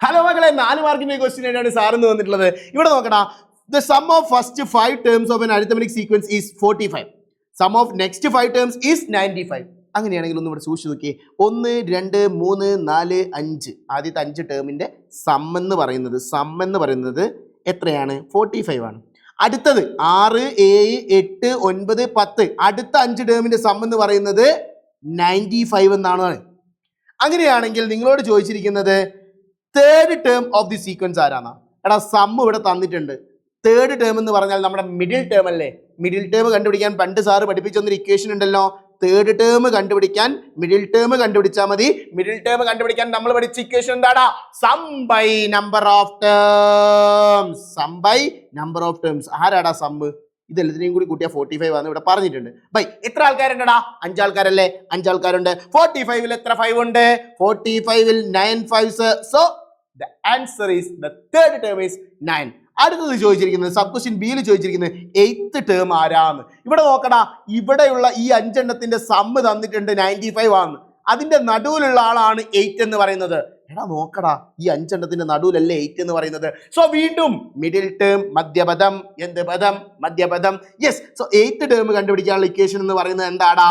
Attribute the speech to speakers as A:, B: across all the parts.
A: Hello മക്കളെ, 4 മാർക്കിന്റെ question ആയിട്ടാണ് സാറിന് വന്നിട്ടുള്ളത്. ഇവിടെ നോക്കടാ, the sum of first 5 terms of an arithmetic sequence is 45. Sum of next 5 terms is 95. അങ്ങനെയാണെങ്കിൽ ഒന്ന് ഇവിടെ സൂക്ഷിച്ച് നോക്കിയേ. 1 2 3 4 5 ആദ്യത്തെ 5 ടേമിന്റെ സം എന്ന് പറയുന്നത് എത്രയാണ്? 45 ആണ്. അടുത്തത് 6 7 8 9 10 അടുത്ത 5 ടേമിന്റെ സം എന്ന് പറയുന്നത് 95 എന്നാണ്. അങ്ങനെയാണെങ്കിൽ നിങ്ങളോട് ചോദിച്ചിരിക്കുന്നത് third term of the sequence ആരാണ്? എടാ സം ഇവിടെ തന്നിട്ടുണ്ട്. തേർഡ് ടേം എന്ന് പറഞ്ഞാൽ നമ്മുടെ മിഡിൽ ടേം അല്ലേ? മിഡിൽ ടേം കണ്ടുപിടിക്കാൻ പണ്ട് സാറ് പഠിപ്പിച്ചൊന്നൊരു ഇക്വേഷൻ ഉണ്ടല്ലോ. തേർഡ് ടേം കണ്ടുപിടിക്കാൻ മിഡിൽ ടേം കണ്ടുപിടിച്ചാൽ മതി. മിഡിൽ ടേം കണ്ടുപിടിക്കാൻ നമ്മൾ പഠിച്ച ഇക്വേഷൻ എന്താടാ? Sum by number of terms. Sum by number of terms. ആരാടാ സം? ഇതെല്ലാത്തിനെയും കൂടി കൂട്ടിയാൽ 45 ആണ് ഇവിടെ പറഞ്ഞിട്ടുണ്ട്. ബൈ എത്ര ആൾക്കാരുണ്ടടാ? 5 ആൾക്കാരല്ലേ? 5 ആൾക്കാരുണ്ട്. 45-ൽ എത്ര 5 ഉണ്ട്? 45-ൽ 9 5s. So the answer is the third term is 9. അടുത്തത് ചോദിച്ചിരിക്കുന്നത് സബ് ക്വസ്റ്റ്യൻ ബിയിൽ ചോദിച്ചിരിക്കുന്നത് 8th ടേം ആരാന്ന്. ഇവിടെ നോക്കടാ, ഇവിടെയുള്ള ഈ 5 എണ്ണത്തിന്റെ സം തന്നിട്ടുണ്ട് 95 ആണ്. അതിന്റെ നടുവിലുള്ള ആളാണ് 8 എന്ന് പറയുന്നത്. എടാ നോക്കടാ, ഈ 5 എണ്ണത്തിന്റെ നടുവിലല്ലേ 8 എന്ന് പറയുന്നത്. സോ വീണ്ടും മിഡിൽ ടേം, മധ്യപദം, എന്ത് പദം? മധ്യപദം. യെസ്. സോ 8th ടേം കണ്ടുപിടിക്കാനുള്ള ഇക്വേഷൻ എന്ന് പറയുന്നത് എന്താടാ?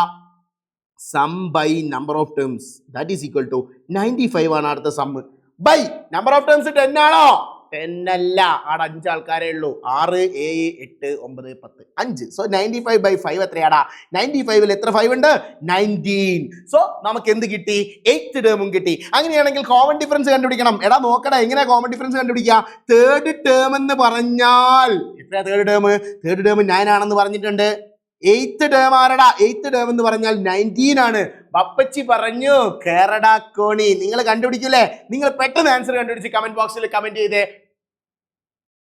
A: Sum by number of terms that is equal to 95 ആണ് അടുത്ത sum. By number of terms 10 ആണോ? 10 അല്ല. അവിടെ 5 ആൾക്കാരേ ഉള്ളൂ. 6 7 8 9 10 5. So 95 by 5 എത്രയാടാ? 95-ൽ എത്ര 5 ഉണ്ട്? 19. സോ നമുക്ക് എന്ത് കിട്ടി? 8th ടേമും കിട്ടി. അങ്ങനെയാണെങ്കിൽ കോമൺ ഡിഫറൻസ് കണ്ടുപിടിക്കണം. എടാ നോക്കടാ, എങ്ങനെയാ കോമൺ ഡിഫറൻസ് കണ്ടുപിടിക്കുക? തേർഡ് ടേം എന്ന് പറഞ്ഞാൽ എത്രയാ തേർഡ് ടേം? തേർഡ് ടേം 9 ആണെന്ന് പറഞ്ഞിട്ടുണ്ട്. 8th ടേം ആരടാ? 8th ടേം എന്ന് പറഞ്ഞാൽ 19 ആണ്. ബപ്പച്ചി പറഞ്ഞു കേരട കോണി. നിങ്ങൾ കണ്ടുപിടിക്കൂലേ? നിങ്ങൾ പെട്ടെന്ന് ആൻസർ കണ്ടുപിടിച്ച് കമന്റ് ബോക്സിൽ കമന്റ് ചെയ്തേ.